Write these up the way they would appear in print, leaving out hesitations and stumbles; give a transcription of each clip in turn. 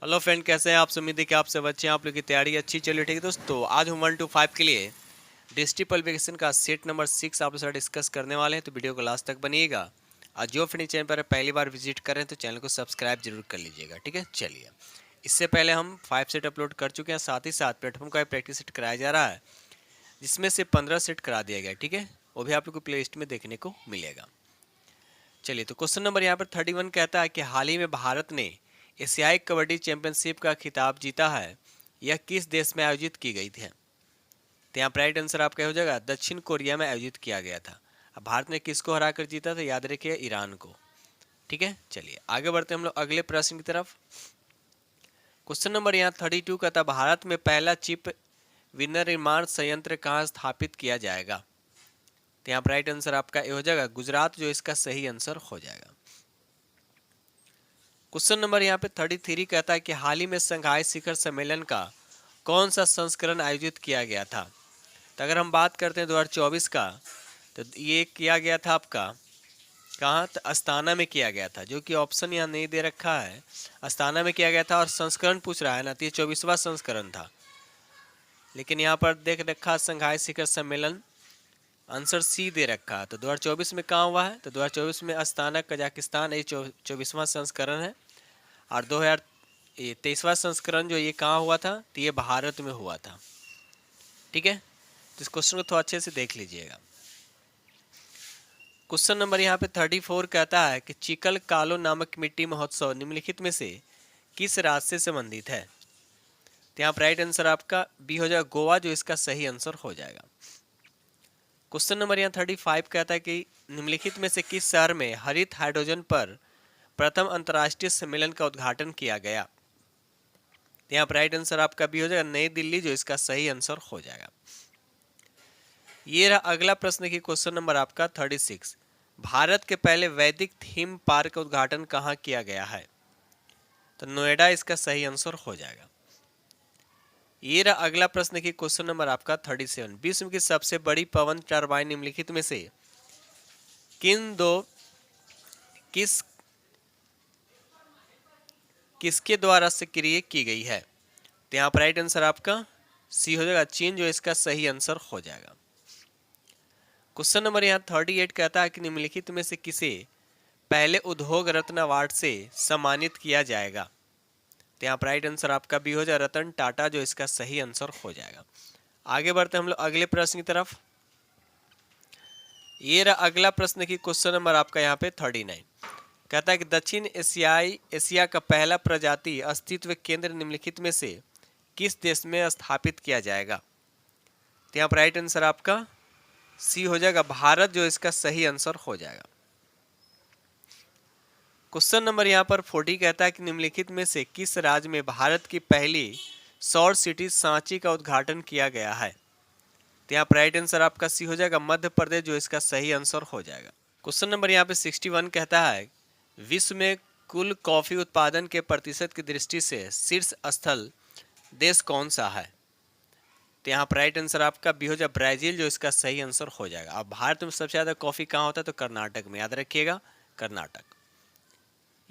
Hello friend, कैसे हैं आप? उम्मीद है कि आप सब अच्छे हैं। आप लोग की तैयारी अच्छी चलिए। ठीक है दोस्तों, आज हम 1 to 5 के लिए डिस्ट्रिक्ट पब्लिकेशन का सेट नंबर 6 आप लोग साथ डिस्कस करने वाले हैं, तो वीडियो को लास्ट तक बनिएगा। और जो फ्रेंड चैनल पर पहली बार विजिट कर रहे हैं तो चैनल को सब्सक्राइब जरूर कर लीजिएगा। ठीक है, चलिए। इससे पहले हम 5 सेट अपलोड कर चुके हैं, साथ ही साथ प्लेटफॉर्म का प्रैक्टिस सेट कराया जा रहा है, जिसमें से 15 सेट करा दिया गया। ठीक है, वो भी आप लोग को प्ले लिस्ट में देखने को मिलेगा। चलिए, तो क्वेश्चन नंबर यहाँ पर 31 कहता है कि हाल ही में भारत ने एशियाई कबड्डी चैंपियनशिप का खिताब जीता है। यह किस देश में आयोजित की गई थी? तो यहाँ पर राइट आंसर आपका हो जाएगा दक्षिण कोरिया में आयोजित किया गया था। अब भारत ने किसको हराकर जीता था? याद रखिए, ईरान को। ठीक है, चलिए आगे बढ़ते हैं हम लोग अगले प्रश्न की तरफ। क्वेश्चन नंबर यहाँ 32 का था, भारत में पहला चिप विनिर्माण संयंत्र कहाँ स्थापित किया जाएगा? तो यहाँ पर राइट आंसर आपका ये हो जाएगा गुजरात, जो इसका सही आंसर हो जाएगा। क्वेश्चन नंबर यहाँ पे 33 कहता है कि हाल ही में शंघाई शिखर सम्मेलन का कौन सा संस्करण आयोजित किया गया था? तो अगर हम बात करते हैं 2024 का, तो ये किया गया था आपका कहाँ? तो अस्ताना में किया गया था, जो कि ऑप्शन यहाँ नहीं दे रखा है। अस्ताना में किया गया था और संस्करण पूछ रहा है ना, तो ये 24वां संस्करण था। लेकिन यहाँ पर देख रखा शंघाई शिखर सम्मेलन, आंसर सी दे रखा। तो 2024 में कहाँ हुआ है? तो 2024 में अस्ताना, कजाकिस्तान, ये 24वां संस्करण है। और 2023वां संस्करण जो ये कहाँ हुआ था? तो ये भारत में हुआ था। ठीक है, तो इस क्वेश्चन को थोड़ा अच्छे से देख लीजिएगा। क्वेश्चन नंबर यहाँ पे 34 कहता है कि चिकल कालो नामक मिट्टी महोत्सव निम्नलिखित में से किस राज्य से संबंधित है? तो यहाँ पर राइट आंसर आपका बी हो जाएगा गोवा, जो इसका सही आंसर हो जाएगा। क्वेश्चन नंबर यहाँ 35 कहता है कि निम्नलिखित में से किस शहर में हरित हाइड्रोजन पर प्रथम अंतर्राष्ट्रीय सम्मेलन का उद्घाटन किया गया? यहाँ पर राइट आंसर आपका भी हो जाएगा नई दिल्ली, जो इसका सही आंसर हो जाएगा। ये रहा अगला प्रश्न की क्वेश्चन नंबर आपका 36, भारत के पहले वैदिक थीम पार्क का उद्घाटन कहाँ किया गया है? तो नोएडा इसका सही आंसर हो जाएगा। ये रहा अगला प्रश्न की क्वेश्चन नंबर आपका 37, विश्व की सबसे बड़ी पवन टरबाइन निम्नलिखित में से किस किसके द्वारा सक्रिय की गई है? तो यहाँ पर राइट आंसर आपका सी हो जाएगा चीन, जो इसका सही आंसर हो जाएगा। क्वेश्चन नंबर यहाँ 38 कहता है कि निम्नलिखित में से किसे पहले उद्योग रत्न अवार्ड से सम्मानित किया जाएगा? तो यहाँ पर राइट आंसर आपका भी हो जाएगा रतन टाटा, जो इसका सही आंसर हो जाएगा। आगे बढ़ते हम लोग अगले प्रश्न की तरफ। ये रहा अगला प्रश्न की क्वेश्चन नंबर आपका यहाँ पे 39 कहता है कि दक्षिण एशिया का पहला प्रजाति अस्तित्व केंद्र निम्नलिखित में से किस देश में स्थापित किया जाएगा? तो यहाँ पर राइट आंसर आपका सी हो जाएगा भारत, जो इसका सही आंसर हो जाएगा। क्वेश्चन नंबर यहाँ पर 40 कहता है कि निम्नलिखित में से किस राज्य में भारत की पहली सौर सिटी सांची का उद्घाटन किया गया है? तो यहाँ पर राइट आंसर आपका सी हो जाएगा मध्य प्रदेश, जो इसका सही आंसर हो जाएगा। क्वेश्चन नंबर यहाँ पे 61 कहता है विश्व में कुल कॉफी उत्पादन के प्रतिशत की दृष्टि से शीर्ष स्थल देश कौन सा है? तो यहाँ पर राइट आंसर आपका भी हो जाए ब्राजील, जो इसका सही आंसर हो जाएगा। अब भारत में सबसे ज्यादा कॉफी कहाँ होता है? तो कर्नाटक में, याद रखिएगा कर्नाटक।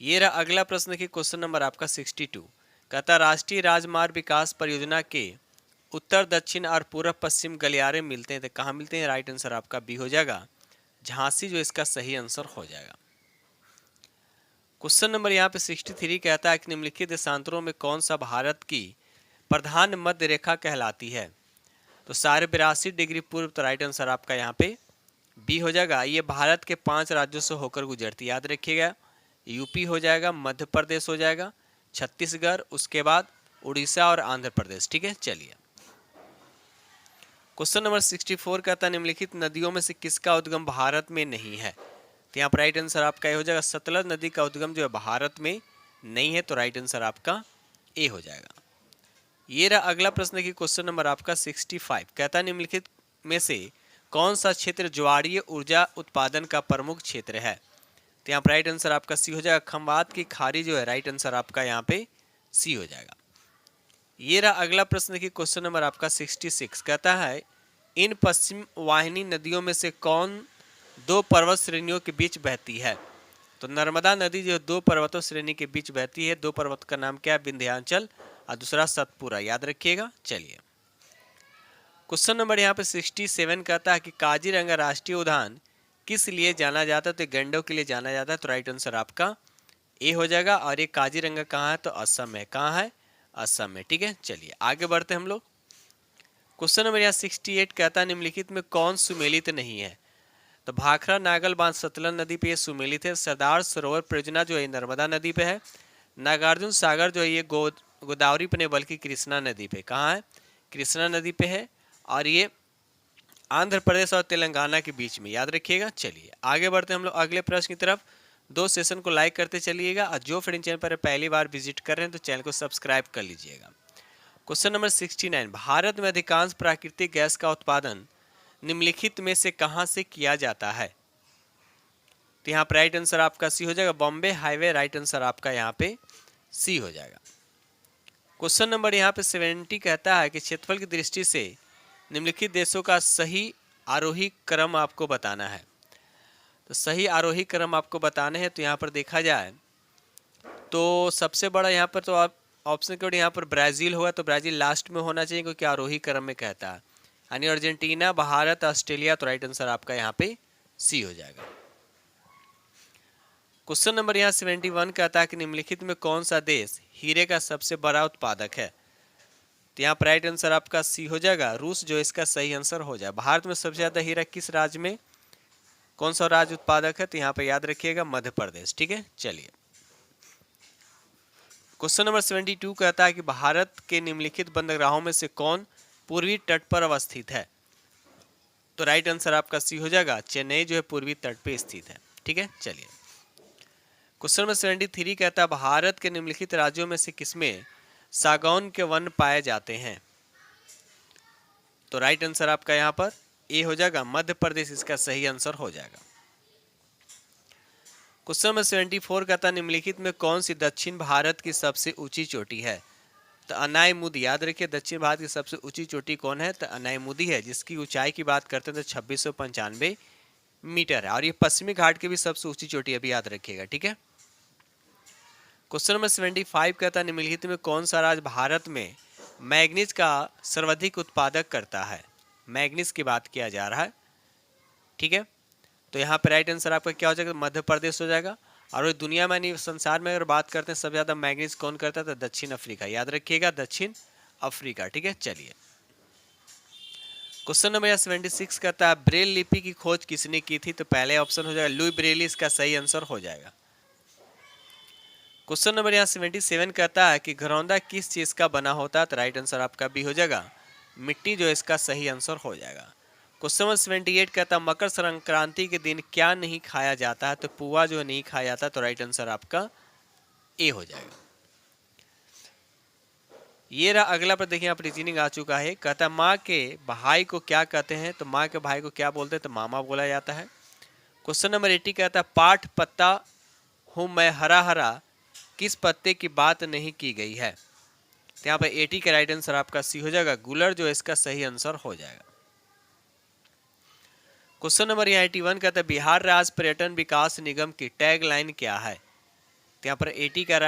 ये रहा अगला प्रश्न की क्वेश्चन नंबर आपका 62 कहता राष्ट्रीय राजमार्ग विकास परियोजना के उत्तर दक्षिण और पूर्व पश्चिम गलियारे मिलते हैं, तो कहाँ मिलते हैं? राइट आंसर आपका बी हो जाएगा झांसी, जो इसका सही आंसर हो जाएगा। क्वेश्चन नंबर यहाँ पे 63 कहता है कि निम्नलिखित देशांतरों में कौन सा भारत की प्रधान मध्य रेखा कहलाती है? तो 82.5 डिग्री पूर्व, तो राइट आंसर आपका यहाँ पे बी हो जाएगा। ये भारत के 5 राज्यों से होकर गुजरती है, याद रखिएगा। यूपी हो जाएगा, मध्य प्रदेश हो जाएगा, छत्तीसगढ़, उसके बाद उड़ीसा और आंध्र प्रदेश। ठीक है, चलिए। क्वेश्चन नंबर 64 कहता है निम्नलिखित नदियों में से किसका उद्गम भारत में नहीं है? तो यहाँ पर राइट आंसर आपका ये हो जाएगा सतलज नदी का उद्गम जो है भारत में नहीं है, तो राइट आंसर आपका ए हो जाएगा। ये रहा अगला प्रश्न की क्वेश्चन नंबर आपका 65 कहता है निम्नलिखित में से कौन सा क्षेत्र ज्वारीय ऊर्जा उत्पादन का प्रमुख क्षेत्र है? तो यहाँ पर राइट आंसर आपका सी हो जाएगा खंबात की खाड़ी, जो है राइट आंसर आपका यहाँ पे सी हो जाएगा। ये रहा अगला प्रश्न की क्वेश्चन नंबर आपका 66 कहता है इन पश्चिम वाहिनी नदियों में से कौन दो पर्वत श्रेणियों के बीच बहती है? तो नर्मदा नदी जो दो पर्वतों श्रेणी के बीच बहती है, दो पर्वत का नाम क्या है? विंध्याचल और दूसरा सतपुरा, याद रखिएगा। चलिए क्वेश्चन नंबर यहाँ पे 67 कहता है कि काजीरंगा राष्ट्रीय उद्यान किस लिए जाना जाता है? तो गैंडों के लिए जाना जाता है। तो राइट आंसर आपका ए हो जाएगा। और ये काजीरंगा कहाँ है? तो असम में। कहाँ है? असम में। ठीक है, चलिए आगे बढ़ते हैं हम लोग। क्वेश्चन नंबर यहाँ 68 कहता है निम्नलिखित में कौन सुमेलित नहीं है? तो भाखड़ा नागल बांध सतलज नदी पे ये सुमेलित है। सरदार सरोवर परियोजना जो है नर्मदा नदी पे है। नागार्जुन सागर जो है ये गोदावरी पे नहीं बल्कि कृष्णा नदी पे। कहाँ है? कृष्णा नदी पे है। और ये आंध्र प्रदेश और तेलंगाना के बीच में, याद रखिएगा। चलिए आगे बढ़ते हैं हम लोग अगले प्रश्न की तरफ। दो सेशन को लाइक करते चलिएगा और जो फ्रेंड चैनल पर पहली बार विजिट कर रहे हैं तो चैनल को सब्सक्राइब कर लीजिएगा। क्वेश्चन नंबर 69, भारत में अधिकांश प्राकृतिक गैस का उत्पादन निम्नलिखित में से कहां से किया जाता है? तो यहाँ पर राइट आंसर आपका सी हो जाएगा, बॉम्बे हाईवे। राइट आंसर आपका यहाँ पे सी हो जाएगा। क्वेश्चन नंबर यहाँ पे 70 कहता है कि क्षेत्रफल की दृष्टि से निम्नलिखित देशों का सही आरोही क्रम आपको बताना है। तो सही आरोही क्रम आपको बताने हैं। तो यहाँ पर देखा जाए तो सबसे बड़ा यहाँ पर तो आप ऑप्शन कोड यहाँ पर ब्राज़ील होगा। तो ब्राज़ील लास्ट में होना चाहिए क्योंकि आरोही क्रम में कहता है। यानी अर्जेंटीना, भारत, ऑस्ट्रेलिया। तो राइट आंसर आपका यहाँ पे सी हो जाएगा। क्वेश्चन नंबर यहाँ 71 कहता है कि निम्नलिखित में कौन सा देश हीरे का सबसे बड़ा उत्पादक है? तो यहाँ पर राइट आंसर आपका सी हो जाएगा, रूस जो इसका सही आंसर हो जाए। भारत में सबसे ज्यादा हीरा किस राज्य में, कौन सा राज्य उत्पादक है? तो यहाँ पे याद रखिएगा मध्य प्रदेश। ठीक है, चलिए क्वेश्चन नंबर 72 कहता है कि भारत के निम्नलिखित बंदरगाहों में से कौन पूर्वी तट पर अवस्थित है? तो राइट आंसर आपका सी हो जाएगा, चेन्नई जो है पूर्वी तट पे स्थित है। ठीक है, चलिए क्वेश्चन नंबर 73 कहता है भारत के निम्नलिखित राज्यों में से किसमें सागौन के वन पाए जाते हैं? तो राइट आंसर आपका यहाँ पर ए हो जाएगा, मध्य प्रदेश इसका सही आंसर हो जाएगा। क्वेश्चन नंबर 74 कहता है निम्नलिखित में कौन सी दक्षिण भारत की सबसे ऊंची चोटी है? तो अनायमुदी, याद रखिए दक्षिण भारत की सबसे ऊंची चोटी कौन है? तो अनायमुदी है, जिसकी ऊंचाई की बात करते हैं तो 2695 मीटर है। और ये पश्चिमी घाट की भी सबसे ऊंची चोटी अभी याद रखिएगा। ठीक है, क्वेश्चन नंबर 75 कहता है निम्नलिखित में कौन सा राज्य भारत में मैग्नीज का सर्वाधिक उत्पादक करता है? मैग्नीज की बात किया जा रहा है। ठीक है, तो यहाँ पे राइट आंसर आपका क्या हो जाएगा? मध्य प्रदेश हो जाएगा। और दुनिया में नहीं संसार में अगर बात करते हैं सबसे ज्यादा मैग्नीज कौन करता है? तो दक्षिण अफ्रीका, याद रखिएगा दक्षिण अफ्रीका। ठीक है, चलिए क्वेश्चन नंबर 76 कहता है ब्रेल लिपि की खोज किसने की थी? तो पहले ऑप्शन हो जाएगा लुई ब्रेली, इसका सही आंसर हो जाएगा। क्वेश्चन नंबर यहाँ 77 कहता है कि घरौंदा किस चीज का बना होता है? तो राइट आंसर आपका बी हो जाएगा, मिट्टी जो इसका सही आंसर हो जाएगा। क्वेश्चन नंबर 78 कहता है मकर संक्रांति के दिन क्या नहीं खाया जाता है? तो पुआ जो नहीं खाया जाता। तो राइट आंसर आपका ए हो जाएगा। ये रहा अगला पर, देखिए यहाँ पर रीजनिंग आ चुका है। कहता है माँ के भाई को क्या कहते हैं? तो माँ के भाई को क्या बोलते हैं? तो मामा बोला जाता है। क्वेश्चन नंबर 80 कहता है पाठ पत्ता हूं मैं हरा हरा किस पत्ते की बात नहीं की गई है? तो यहाँ पर 80 का राइट आंसर आपका सी हो जाएगा, गुलर जो इसका सही आंसर हो जाएगा। क्वेश्चन नंबर 81 कहता है बिहार राज्य पर्यटन विकास निगम की टैग लाइन क्या है? तो यहाँ पर 81 का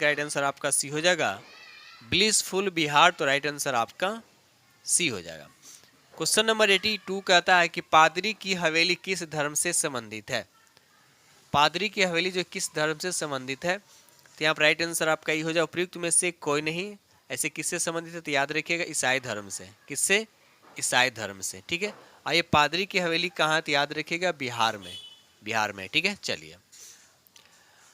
राइट आंसर आपका सी हो जाएगा, ब्लिसफुल बिहार। तो राइट आंसर आपका सी हो जाएगा। क्वेश्चन नंबर 82 कहता है कि पादरी की हवेली किस धर्म से संबंधित है? पादरी की हवेली जो किस धर्म से संबंधित है? तो यहाँ पर राइट आंसर आपका ये हो जाए उपयुक्त में से कोई नहीं। ऐसे किससे संबंधित है? तो याद रखिएगा ईसाई धर्म से। किससे? ईसाई धर्म से। ठीक है, आइए पादरी की हवेली कहाँ? तो याद रखिएगा बिहार में, बिहार में। ठीक है, चलिए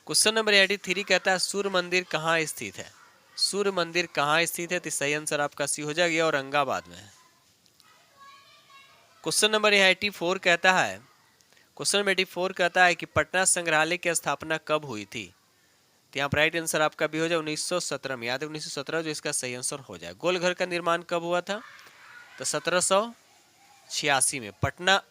क्वेश्चन नंबर 83 कहता है सूर्य मंदिर कहाँ स्थित है? सूर्य मंदिर कहाँ स्थित है? तो सही आंसर आपका सी हो जाएगा, औरंगाबाद में है। क्वेश्चन नंबर 84 कहता है कि पटना संग्रहालय की स्थापना कब हुई थी? तो यहाँ पर राइट आंसर आपका भी हो जाए 1917 में। याद है 1917 जो इसका सही आंसर हो जाए। गोलघर का निर्माण कब हुआ था? तो 1786 में। पटना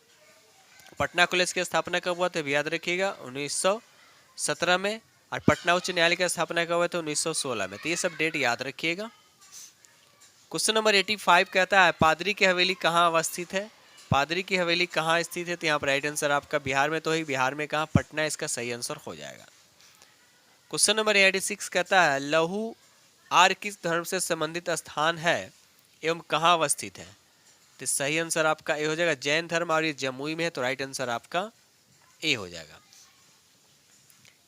कॉलेज की स्थापना कब हुआ था? याद रखिएगा 1917 में। और पटना उच्च न्यायालय की स्थापना कब हुआ था? 1916 में। तो ये सब डेट याद रखिएगा। क्वेश्चन नंबर 85 कहता है पादरी की हवेली कहाँ अवस्थित है? पादरी की हवेली कहाँ स्थित है? तो यहाँ पर राइट आंसर आपका बिहार में तो ही, बिहार में कहाँ? पटना इसका सही आंसर हो जाएगा। क्वेश्चन नंबर 86 कहता है लहू आर किस धर्म से संबंधित स्थान है एवं कहाँ अवस्थित है? तो सही आंसर आपका ए हो जाएगा, जैन धर्म, और ये जमुई में है, तो राइट आंसर आपका ए हो जाएगा।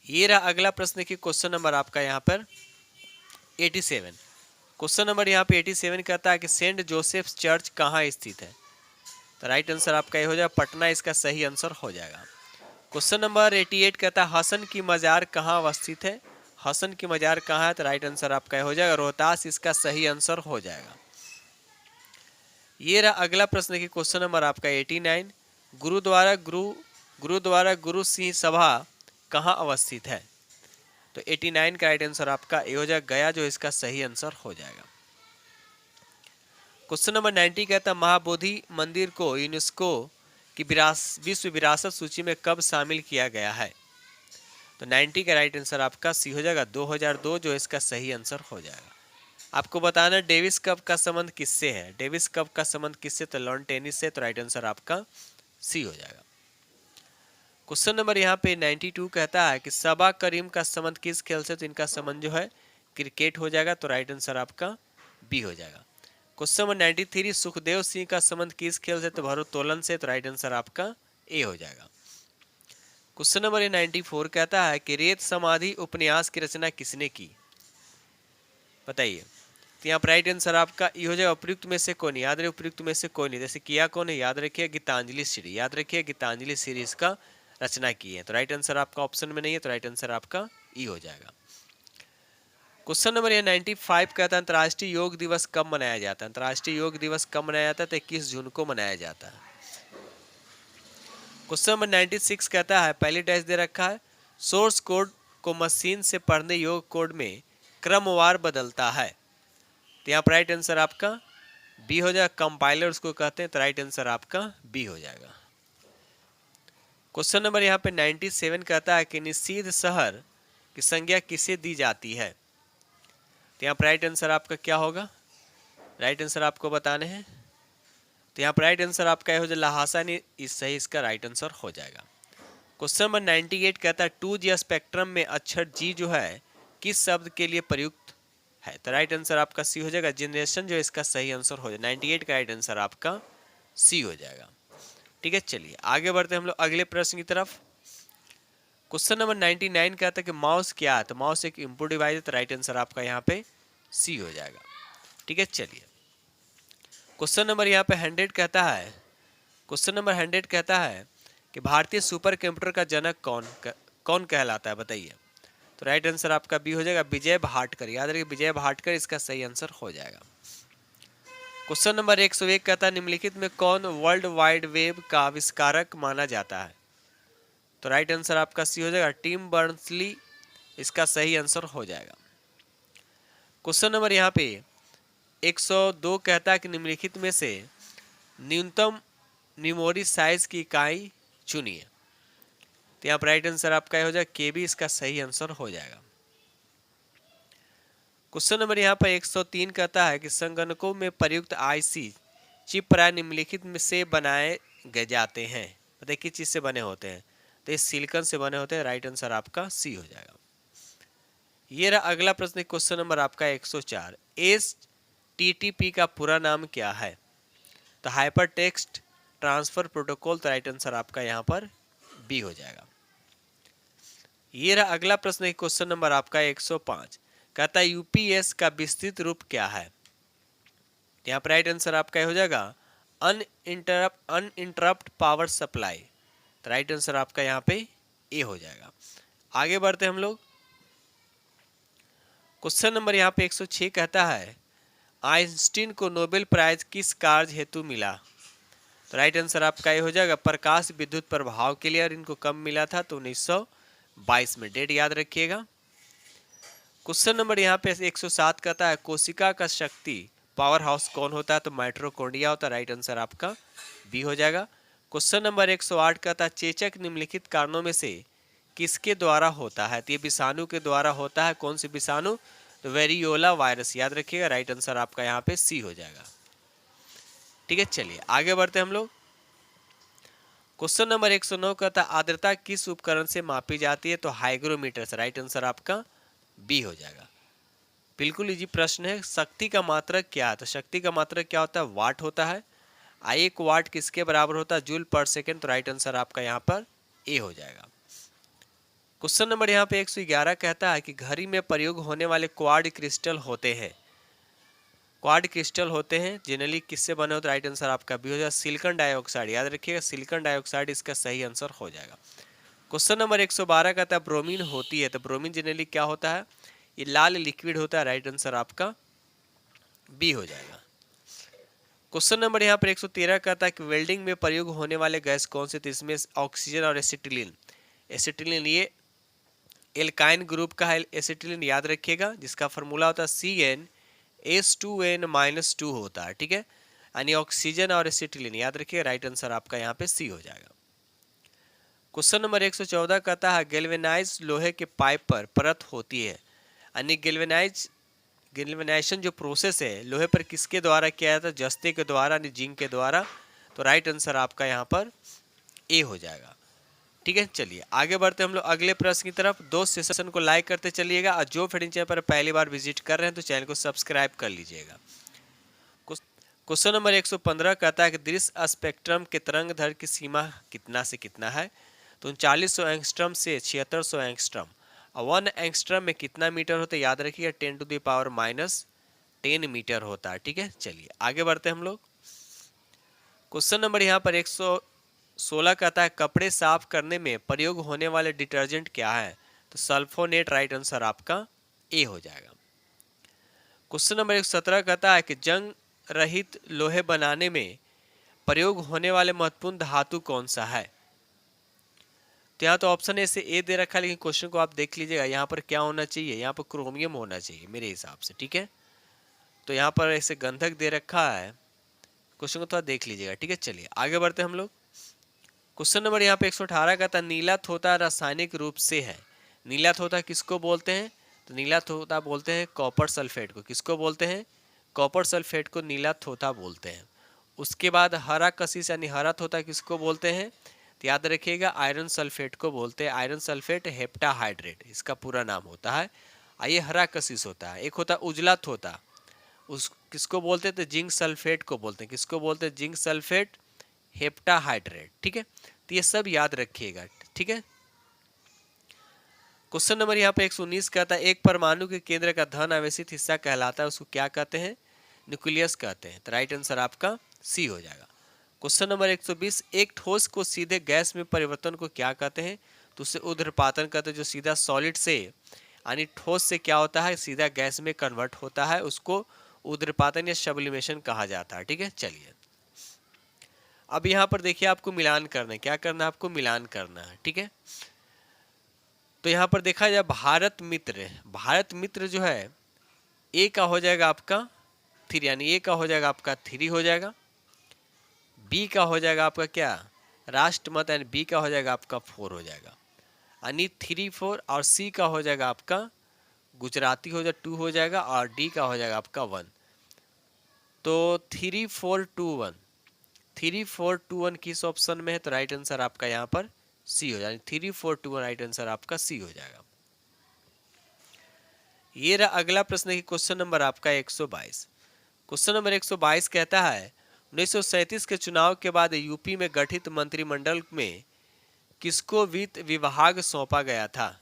ये रहा अगला प्रश्न की क्वेश्चन नंबर आपका यहाँ पर 87। क्वेश्चन नंबर यहाँ पे 87 कहता है कि सेंट जोसेफ्स चर्च कहाँ स्थित है? तो राइट आंसर आपका ये हो जाएगा, पटना इसका सही आंसर हो जाएगा। क्वेश्चन नंबर 88 कहता है हसन की मजार कहाँ अवस्थित है? हसन की मजार कहाँ है? तो राइट आंसर आपका ये हो जाएगा, रोहतास इसका सही आंसर हो जाएगा। ये रहा अगला प्रश्न की क्वेश्चन नंबर आपका 89। गुरुद्वारा गुरु सिंह सभा कहाँ अवस्थित है? तो 89 का राइट आंसर आपका ए हो जाएगा, गया जो इसका सही आंसर हो जाएगा। क्वेश्चन नंबर 90 कहता है महाबोधि मंदिर को यूनेस्को की विश्व विरासत सूची में कब शामिल किया गया है? तो 90 का राइट आंसर आपका सी हो जाएगा, 2002 जो इसका सही आंसर हो जाएगा। आपको बताना डेविस कप का संबंध किससे है? डेविस कप का संबंध किससे? तो लॉन टेनिस से, तो राइट आंसर आपका सी हो जाएगा। क्वेश्चन नंबर यहाँ पे 92 कहता है कि सबा करीम का संबंध किस खेल से? तो इनका संबंध जो है क्रिकेट हो जाएगा, तो राइट आंसर आपका बी हो जाएगा। क्वेश्चन नंबर 93 सुखदेव सिंह का संबंध किस खेल से? तो भारोत्तोलन से, तो राइट आंसर आपका ए हो जाएगा। क्वेश्चन नंबर 94 कहता है कि रेत समाधि उपन्यास की रचना किसने की? बताइए। तो यहाँ पर राइट आंसर आपका ई हो जाएगा, उपयुक्त में से कौन? याद रहे उपयुक्त में से कोई नहीं, जैसे किया कौन है? याद रखिए गीतांजलि श्री, याद रखिए गीतांजलि श्री इसका रचना की है, तो राइट आंसर आपका ऑप्शन में नहीं है, तो राइट आंसर आपका ई हो जाएगा। क्वेश्चन नंबर 95 कहता है अंतर्राष्ट्रीय योग दिवस कब मनाया जाता है? अंतर्राष्ट्रीय योग दिवस कब मनाया जाता है? तो 21 जून को मनाया जाता है। क्वेश्चन नंबर 96 कहता है पहली डैश दे रखा है सोर्स कोड को मशीन से पढ़ने योग कोड में क्रमवार बदलता है, तो यहाँ पर राइट आंसर आपका बी हो जाएगा, कंपाइलर उसको कहते हैं, तो राइट आंसर आपका बी हो जाएगा। क्वेश्चन नंबर यहाँ पे 97 कहता है कि निषिद्ध शहर की संज्ञा किसे दी जाती है? तो यहाँ पर राइट आंसर आपका क्या होगा? राइट आंसर आपको बताने हैं, तो यहाँ पर राइट आंसर आपका हो जाए लहासा नहीं, इस सही इसका राइट आंसर हो जाएगा। क्वेश्चन नंबर 98 कहता है 2G स्पेक्ट्रम में अक्षर G जो है किस शब्द के लिए प्रयुक्त है? तो राइट आंसर आपका सी हो जाएगा, जनरेशन जो इसका सही आंसर हो जाएगा। 98 का राइट आंसर आपका सी हो जाएगा। ठीक है, चलिए आगे बढ़ते हैं हम लोग अगले प्रश्न की तरफ। क्वेश्चन नंबर 99 कहता है कि माउस क्या है? तो माउस एक इनपुट डिवाइस है, तो राइट आंसर आपका यहाँ पे सी हो जाएगा। ठीक है, चलिए क्वेश्चन नंबर यहाँ पे 100 कहता है, क्वेश्चन नंबर 100 कहता है कि भारतीय सुपर कंप्यूटर का जनक कौन कहलाता है? बताइए। तो राइट आंसर आपका बी हो जाएगा, विजय भाटकर, याद रखिए विजय भाटकर इसका सही आंसर हो जाएगा। क्वेश्चन नंबर 101 कहता है निम्नलिखित में कौन वर्ल्ड वाइड वेब का आविष्कारक माना जाता है? तो राइट आंसर आपका सी हो जाएगा, टिम बर्नर्स-ली इसका सही आंसर हो जाएगा। क्वेश्चन नंबर यहाँ पे 102 कहता है कि निम्नलिखित में से न्यूनतम मेमोरी साइज की इकाई चुनिए, तो यहाँ पर राइट आंसर आपका हो जाएगा केबी इसका सही आंसर हो जाएगा। क्वेश्चन नंबर यहाँ पर 103 कहता है कि संगणकों में प्रयुक्त आईसी चिप प्राय निम्नलिखित में से बनाए गए जाते हैं, बताइए किस चीज से बने होते हैं? तो ये सिलिकॉन से बने होते हैं, राइट आंसर आपका सी हो जाएगा। ये रहा अगला प्रश्न, क्वेश्चन नंबर आपका 104 HTTP का पूरा नाम क्या है? तो हाइपर टेक्स्ट ट्रांसफर प्रोटोकॉल, तो राइट आंसर आपका यहाँ पर बी हो जाएगा। ये रहा अगला प्रश्न, क्वेश्चन नंबर आपका 105 कहता है यूपीएस का विस्तृत रूप क्या है? यहाँ पर राइट आंसर आपका हो जाएगा अनइंटरप्ट पावर सप्लाई, तो राइट आंसर आपका यहाँ पे ए हो जाएगा। आगे बढ़ते हम लोग, क्वेश्चन नंबर यहाँ पे 106 कहता है आइंस्टीन को नोबेल प्राइज किस कार्य हेतु मिला? तो राइट आंसर आपका ये हो जाएगा प्रकाश विद्युत प्रभाव के लिए, और इनको कब मिला था? तो 1922 में, डेट याद रखिएगा। क्वेश्चन नंबर यहाँ पे 107 कहता है कोशिका का शक्ति पावर हाउस कौन होता है? तो माइटोकॉन्ड्रिया होता है, राइट आंसर आपका बी हो जाएगा। क्वेश्चन नंबर 108 कहता है चेचक निम्नलिखित कारणों में से किसके द्वारा होता है? तो ये विषाणु के द्वारा होता है, कौन से विषाणु? तो वेरियोला वायरस, याद रखिएगा, राइट आंसर आपका यहाँ पे सी हो जाएगा। ठीक है, चलिए आगे बढ़ते हम लोग। क्वेश्चन नंबर 109 कहता है आर्द्रता किस उपकरण से मापी जाती है, तो हाइग्रोमीटर से। राइट आंसर आपका बी हो जाएगा। बिल्कुल इजी प्रश्न है। शक्ति का मात्रक क्या है, तो शक्ति का मात्रक क्या होता है, वाट होता है। एक वाट किसके बराबर होता है, जूल पर सेकेंड। तो राइट आंसर आपका यहाँ पर ए हो जाएगा। क्वेश्चन नंबर यहाँ पे 111 कहता है कि घड़ी में प्रयोग होने वाले क्वार्ट क्रिस्टल होते हैं। क्वार्ट क्रिस्टल होते हैं जनरली किससे बने होते हैं, राइट आंसर आपका बी हो जाएगा, सिलिकॉन डाइऑक्साइड। याद रखिएगा सिलिकॉन डाइऑक्साइड इसका सही आंसर हो जाएगा। क्वेश्चन नंबर 112 कहता है ब्रोमीन होती है, तो ब्रोमीन जनरली क्या होता है, ये लाल लिक्विड होता है। राइट आंसर आपका बी हो जाएगा। क्वेश्चन नंबर यहाँ पर 113 कहता है कि वेल्डिंग में प्रयोग होने वाले गैस कौन से, तो इसमें ऑक्सीजन और एसिटिलीन। एसिटिलीन ये एल्काइन ग्रुप का है एसिटिलीन, याद रखिएगा, जिसका फॉर्मूला होता है CnH2n-2 होता है। ठीक है, यानी ऑक्सीजन और एसिटिलीन, याद रखिए। राइट आंसर आपका यहाँ पे सी हो जाएगा। क्वेश्चन नंबर 114 कहता है गैल्वेनाइज लोहे के पाइप पर परत होती है, यानी गैल्वेनाइजेशन जो प्रोसेस है लोहे पर किसके द्वारा किया जाता है, जस्ते के द्वारा, यानी जिंक के द्वारा। तो राइट आंसर आपका यहाँ पर ए हो जाएगा। ठीक है, चलिए आगे बढ़ते हम लोग अगले प्रश्न की तरफ। दोस्त सेशन को लाइक करते चलिएगा, और जो फ्रेंड चैनल पर पहली बार विजिट कर रहे हैं तो चैनल को सब्सक्राइब कर लीजिएगा। क्वेश्चन नंबर 115 कहता है कि दृश्य स्पेक्ट्रम के तरंग दैर्घ्य की सीमा कितना से कितना है, तो 3900 एंगस्ट्रम से 7600 एंगस्ट्रम। और 1 एंगस्ट्रम में कितना मीटर होता है, याद रखिएगा 10⁻⁻10 मीटर होता है। ठीक है, चलिए आगे बढ़ते हैं हम लोग। क्वेश्चन नंबर यहाँ पर 116 कहता है कपड़े साफ करने में प्रयोग होने वाले डिटर्जेंट क्या है, तो सल्फोनेट। राइट आंसर आपका ए हो जाएगा। क्वेश्चन नंबर 117 कहता है कि जंग रहित लोहे बनाने में प्रयोग होने वाले महत्वपूर्ण धातु कौन सा है, तो यहाँ तो ऑप्शन ए से ए दे रखा है, लेकिन क्वेश्चन को आप देख लीजिएगा यहाँ पर क्या होना चाहिए, यहाँ पर क्रोमियम होना चाहिए मेरे हिसाब से। ठीक है, तो यहाँ पर ऐसे गंधक दे रखा है, क्वेश्चन को थोड़ा देख लीजिएगा। ठीक है, चलिए आगे बढ़ते हैं हम लोग। क्वेश्चन नंबर यहाँ पे 118 का था नीला थोथा रासायनिक रूप से है। नीला थोथा किसको बोलते हैं, तो नीला थोथा बोलते हैं कॉपर सल्फेट को। किसको बोलते हैं, कॉपर सल्फेट को नीला थोथा बोलते हैं। उसके बाद हरा कशिश यानी हरा थोथा किसको बोलते हैं, तो याद रखिएगा आयरन सल्फेट को बोलते हैं। आयरन सल्फेट हेप्टाहाइड्रेट इसका पूरा नाम होता है। ये हरा कशिश होता है। एक होता है उजला थोथा, उस किसको बोलते हैं, तो जिंक सल्फेट को बोलते हैं। किसको बोलते हैं, जिंक सल्फेट हेप्टाहाइड्रेट। ठीक है, तो ये सब याद रखिएगा। ठीक है, क्वेश्चन नंबर यहाँ पे 119 कहता है एक परमाणु के केंद्र का धन आवेशित हिस्सा कहलाता है, उसको क्या कहते हैं, न्यूक्लियस कहते हैं। तो राइट आंसर आपका सी हो जाएगा। क्वेश्चन नंबर 120 एक ठोस को सीधे गैस में परिवर्तन को क्या कहते हैं, तो उसे ऊर्ध्वपातन कहते हैं। जो सीधा सॉलिड से यानी ठोस से क्या होता है, सीधा गैस में कन्वर्ट होता है, उसको ऊर्ध्वपातन या सब्लिमेशन कहा जाता है। ठीक है, चलिए अब यहाँ पर देखिए आपको मिलान करना है। क्या करना है, आपको मिलान करना है। ठीक है, तो यहाँ पर देखा जाए भारत मित्र जो है ए का हो जाएगा आपका 3, यानी ए का हो जाएगा आपका 3 हो जाएगा। बी का हो जाएगा आपका क्या, राष्ट्रमत, यानी बी का हो जाएगा आपका 4 हो जाएगा, यानी 3 4। और सी का हो जाएगा आपका गुजराती हो जाएगा 2 हो जाएगा, और डी का हो जाएगा आपका 1। तो 3 4 2 1 3 4 2 1 किस ऑप्शन में है, तो राइट आंसर आपका यहाँ पर सी हो जाएगा। 3 4 2 1 राइट आंसर आपका सी हो जाएगा। ये रहा अगला प्रश्न की क्वेश्चन नंबर आपका 122। क्वेश्चन नंबर 122 कहता है 1937 के चुनाव के बाद यूपी में गठित मंत्रिमंडल में किसको वित्त विभाग सौंपा गया था,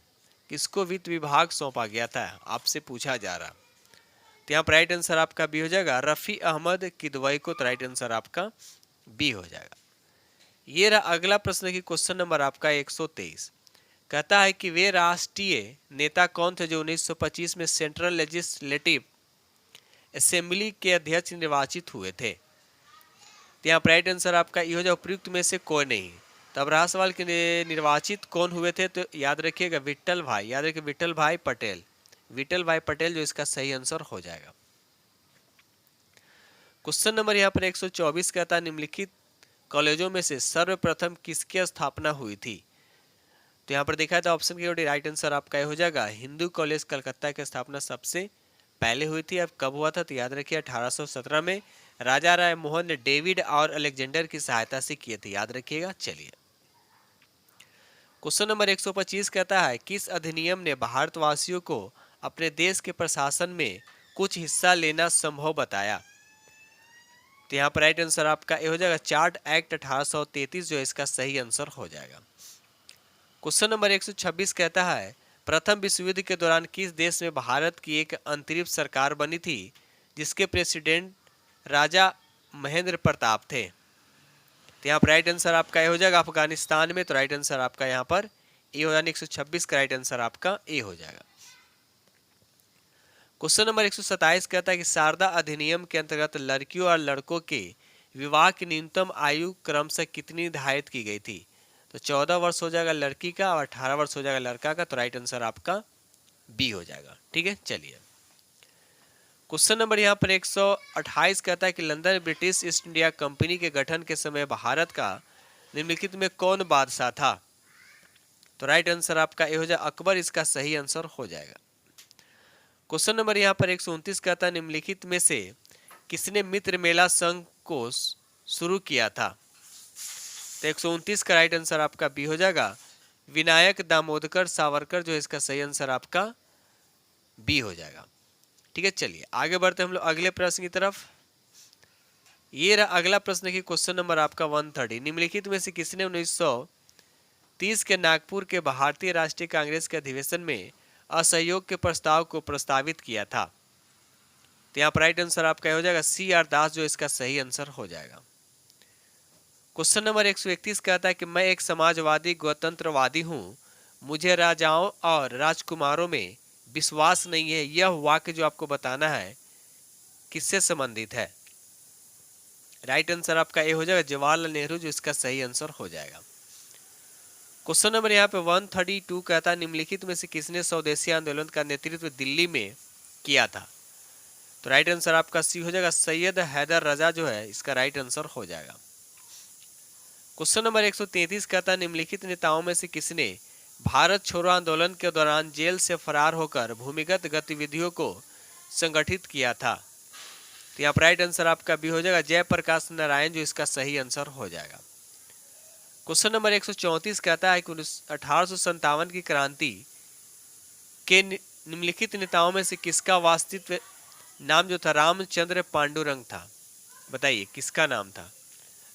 किसको वित्त विभाग सौंपा गया था, आपसे पूछा जा रहा। तो यहाँ पर राइट आंसर आपका बी हो जाएगा, रफ़ी अहमद किदवई को। तो राइट आंसर आपका बी हो जाएगा। ये रहा अगला प्रश्न की क्वेश्चन नंबर आपका 123। कहता है कि वे राष्ट्रीय नेता कौन थे जो 1925 में सेंट्रल लेजिस्लेटिव असेंबली के अध्यक्ष निर्वाचित हुए थे। तो यहाँ पर राइट आंसर आपका ये हो जाए उपयुक्त में से कोई नहीं। तब रहा सवाल कि निर्वाचित कौन हुए थे, तो याद रखिएगा विट्ठल भाई, याद रखिए विट्ठल भाई पटेल, विट्ठल भाई पटेल जो इसका सही आंसर हो जाएगा। क्वेश्चन नंबर यहाँ पर 124 कहता है निम्नलिखित कॉलेजों में से सर्वप्रथम किसकी स्थापना हुई थी। तो यहाँ पर देखा था ऑप्शन की राइट आंसर आपका हो जाएगा हिंदू कॉलेज कलकत्ता की स्थापना सबसे पहले हुई थी। अब कब हुआ था, तो याद रखिए 1817 में राजा राय मोहन ने डेविड और अलेक्जेंडर की सहायता से किए थे, याद रखिएगा। चलिए क्वेश्चन नंबर 125 कहता है किस अधिनियम ने भारतवासियों को अपने देश के प्रशासन में कुछ हिस्सा लेना संभव बताया। तो यहाँ पर राइट आंसर आपका ये हो जाएगा चार्ट एक्ट 1833 जो है इसका सही आंसर हो जाएगा। क्वेश्चन नंबर 126 कहता है प्रथम विश्व युद्ध के दौरान किस देश में भारत की एक अंतरिम सरकार बनी थी जिसके प्रेसिडेंट राजा महेंद्र प्रताप थे। तो यहाँ पर राइट आंसर आपका ये हो जाएगा अफगानिस्तान में। तो राइट आंसर आपका यहाँ पर ए हो जाएगा, 126 का राइट आंसर आपका ए हो जाएगा। क्वेश्चन नंबर 127 कहता है कि शारदा अधिनियम के अंतर्गत लड़कियों और लड़कों के विवाह की न्यूनतम आयु क्रमशः कितनी निर्धारित की गई थी। तो 14 वर्ष हो जाएगा लड़की का और 18 वर्ष हो जाएगा लड़का का। तो राइट आंसर आपका बी हो जाएगा। ठीक है, चलिए क्वेश्चन नंबर यहाँ पर 128 कहता है कि London British east India company के गठन के समय भारत का निम्नलिखित में कौन बादशाह था। तो राइट आंसर आपका ये हो जाएगा अकबर, इसका सही आंसर हो जाएगा। क्वेश्चन नंबर यहाँ पर 129 कहता है निम्नलिखित में से किसने मित्र मेला संघ को शुरू किया था। तो 129 का राइट आंसर आपका बी हो जाएगा विनायक दामोदकर सावरकर जो इसका सही आंसर आपका बी हो जाएगा। ठीक है, चलिए आगे बढ़ते हम लोग अगले प्रश्न की तरफ। ये रहा अगला प्रश्न की क्वेश्चन नंबर आपका 130 निम्नलिखित में से किसने 1930 के नागपुर के भारतीय राष्ट्रीय कांग्रेस के अधिवेशन में असहयोग के प्रस्ताव को प्रस्तावित किया था। तो यहाँ पर राइट आंसर आपका हो जाएगा सी आर दास जो इसका सही आंसर हो जाएगा। क्वेश्चन नंबर 131 कहता है कि मैं एक समाजवादी गणतंत्रवादी हूँ, मुझे राजाओं और राजकुमारों में विश्वास नहीं है। यह वाक्य जो आपको बताना है किससे संबंधित है। राइट आंसर आपका ए हो जाएगा जवाहरलाल नेहरू जो इसका सही आंसर हो जाएगा। क्वेश्चन नंबर यहाँ पे 132 कहता है निम्नलिखित में से किसने स्वदेशी आंदोलन का नेतृत्व दिल्ली में किया था। तो राइट आंसर आपका सी हो जाएगा सैयद हैदर रजा जो है इसका राइट आंसर हो जाएगा। क्वेश्चन नंबर 133 कहता है निम्नलिखित नेताओं में से किसने भारत छोड़ो आंदोलन के दौरान जेल से फरार होकर भूमिगत गतिविधियों को संगठित किया था। तो यहाँ पर राइट आंसर आपका बी हो जाएगा जयप्रकाश नारायण जो इसका सही आंसर हो जाएगा। क्वेश्चन नंबर 134 कहता है कि 1857 की क्रांति के निम्नलिखित नेताओं में से किसका वास्तविक नाम जो था रामचंद्र पांडुरंग था। बताइए किसका नाम था।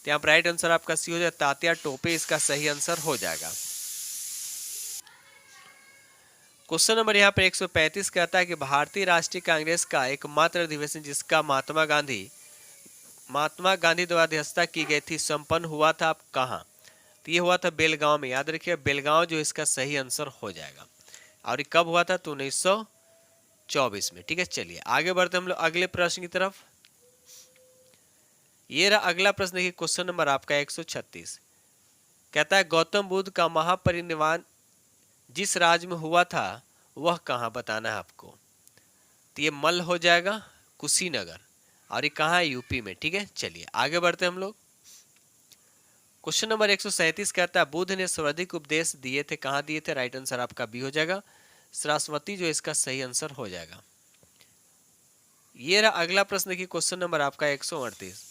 तो यहाँ पर राइट आंसर आपका सी हो जाएगा तात्या टोपे, इसका सही आंसर हो जाएगा। क्वेश्चन नंबर यहाँ पर 135 कहता है कि भारतीय राष्ट्रीय कांग्रेस का एकमात्र अधिवेशन जिसका महात्मा गांधी द्वारा अध्यक्षता की गई थी संपन्न हुआ था कहाँ। तो ये हुआ था बेलगांव में। याद रखिए बेलगांव जो इसका सही आंसर हो जाएगा। और ये कब हुआ था तो 1924 में। ठीक है, चलिए आगे बढ़ते हम लोग अगले प्रश्न की तरफ। ये रहा अगला प्रश्न है क्वेश्चन नंबर आपका 136 कहता है गौतम बुद्ध का महापरिनिर्वाण जिस राज्य में हुआ था वह कहाँ बताना है आपको। तो ये मल हो जाएगा कुशीनगर और ये कहाँ है यूपी में। ठीक है, चलिए आगे बढ़ते हम लोग। क्वेश्चन नंबर 137 कहता है बुद्ध ने सर्वाधिक उपदेश दिए थे कहाँ दिए थे। राइट आंसर आपका बी हो जाएगा सरस्वती जो इसका सही आंसर हो जाएगा। ये रहा अगला प्रश्न देखिए क्वेश्चन नंबर आपका 138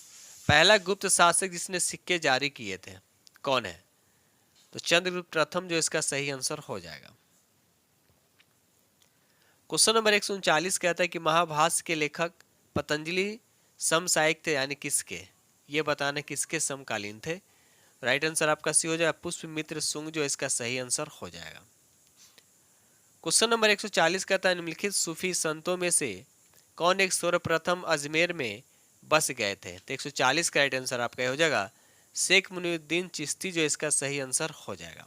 पहला गुप्त शासक जिसने सिक्के जारी किए थे कौन है। तो चंद्रगुप्त प्रथम जो इसका सही आंसर हो जाएगा। क्वेश्चन नंबर 139 कहता है कि महाभाष्य के लेखक पतंजलि समसामयिक थे यानी किसके, ये बताना किसके समकालीन थे। राइट आंसर आपका सी हो जाएगा पुष्पमित्र शुंग जो इसका सही आंसर हो जाएगा। क्वेश्चन नंबर 140 कहता है निम्नलिखित सूफी संतों में से कौन एक सर्वप्रथम अजमेर में बस गए थे। तो 140 का राइट आंसर आपका हो जाएगा शेख मुनीउद्दीन चिश्ती जो इसका सही आंसर हो जाएगा।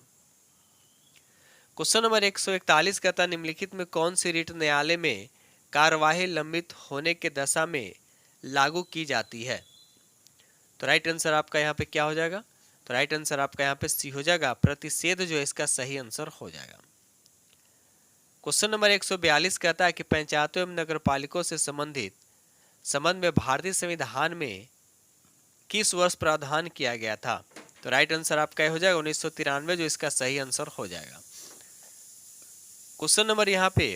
क्वेश्चन नंबर 141 कहता है निम्नलिखित में कौन सी रीट न्यायालय में कार्यवाही लंबित होने के दशा में लागू की जाती है। तो राइट आंसर आपका यहाँ पे क्या हो जाएगा। तो राइट आंसर आपका यहाँ पे सी हो जाएगा प्रतिषेध जो इसका सही आंसर हो जाएगा। क्वेश्चन नंबर 142 कहता है कि पंचायतों एवं नगरपालिकाओं से संबंध में भारतीय संविधान में किस वर्ष प्रावधान किया गया था। तो राइट आंसर आपका हो जाएगा 1993 जो इसका सही आंसर हो जाएगा। क्वेश्चन नंबर यहाँ पे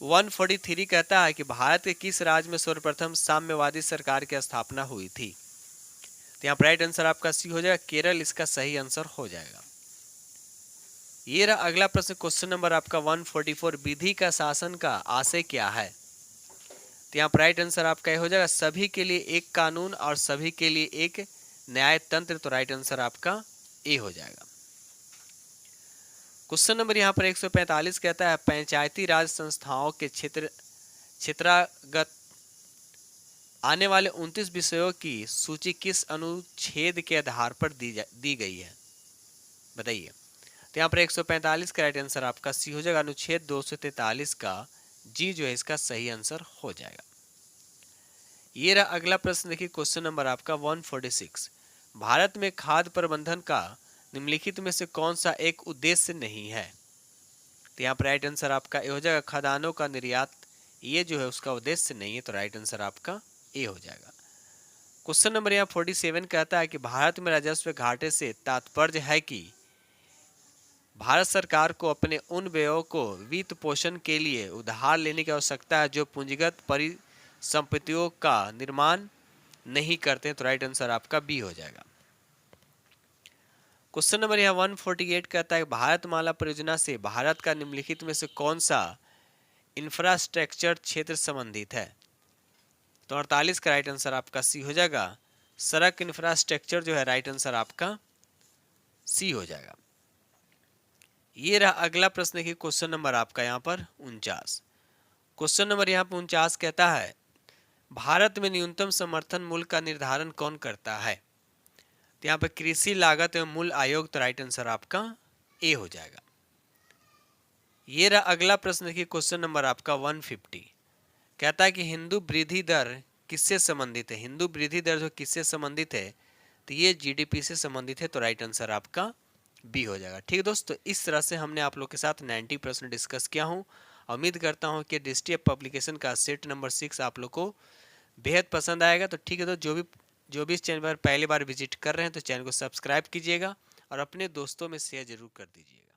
143 कहता है कि भारत के किस राज्य में सर्वप्रथम साम्यवादी सरकार की स्थापना हुई थी। तो यहाँ पर राइट आंसर आपका सी हो जाएगा केरल, इसका सही आंसर हो जाएगा। ये रहा अगला प्रश्न, क्वेश्चन नंबर आपका 144, विधि का शासन का आशय क्या है? तो यहाँ पर राइट आंसर आपका ये हो जाएगा सभी के लिए एक कानून और सभी के लिए एक न्याय तंत्र। तो राइट आंसर आपका ए हो जाएगा। क्वेश्चन नंबर यहाँ पर 145 कहता है पंचायती राज संस्थाओं के क्षेत्रागत आने वाले 29 विषयों की सूची किस अनुच्छेद के आधार पर दी गई है? बताइए। तो यहाँ पर 145 का राइट आंसर आपका सी हो जाएगा। अनुच्छेद 243 का जी जो है इसका सही आंसर हो जाएगा। ये रहा अगला प्रश्न, देखिए क्वेश्चन नंबर आपका 146, भारत में खाद्य प्रबंधन का निम्नलिखित में से कौन सा एक उद्देश्य नहीं है? तो यहाँ पर राइट आंसर आपका ए हो जाएगा खदानों का निर्यात, ये जो है उसका उद्देश्य नहीं है। तो राइट आंसर आपका ए हो जाएगा। क्वेश्चन नंबर यहाँ 47 कहता है कि भारत में राजस्व घाटे से तात्पर्य है कि भारत सरकार को अपने उन व्ययों को वित्त पोषण के लिए उधार लेने की आवश्यकता है जो पूंजीगत परिसंपत्तियों का निर्माण नहीं करते। तो राइट आंसर आपका बी हो जाएगा। क्वेश्चन नंबर यहाँ 148 कहता है भारतमाला परियोजना से भारत का निम्नलिखित में से कौन सा इंफ्रास्ट्रक्चर क्षेत्र संबंधित है? तो 48 का राइट आंसर आपका सी हो जाएगा। सड़क इंफ्रास्ट्रक्चर जो है राइट आंसर आपका सी हो जाएगा। ये रहा अगला प्रश्न की क्वेश्चन नंबर आपका यहाँ पर 49। क्वेश्चन नंबर यहाँ पर 49 कहता है भारत में न्यूनतम समर्थन मूल्य का निर्धारण कौन करता है? तो यहाँ पर कृषि लागत एवं मूल्य आयोग। तो राइट आंसर आपका ए हो जाएगा। ये रहा अगला प्रश्न की क्वेश्चन नंबर आपका 150 कहता है कि हिंदू वृद्धि दर किससे संबंधित है? हिंदू वृद्धि दर जो किससे संबंधित है? तो ये जीडीपी से संबंधित है। तो राइट आंसर आपका बी हो जाएगा। ठीक है दोस्तों, इस तरह से हमने आप लोग के साथ 90% डिस्कस किया हूँ। उम्मीद करता हूँ कि डिस्ट्री पब्लिकेशन का सेट नंबर 6 आप लोग को बेहद पसंद आएगा। तो ठीक है, तो जो भी इस चैनल पर पहली बार विजिट कर रहे हैं तो चैनल को सब्सक्राइब कीजिएगा और अपने दोस्तों में शेयर जरूर कर दीजिएगा।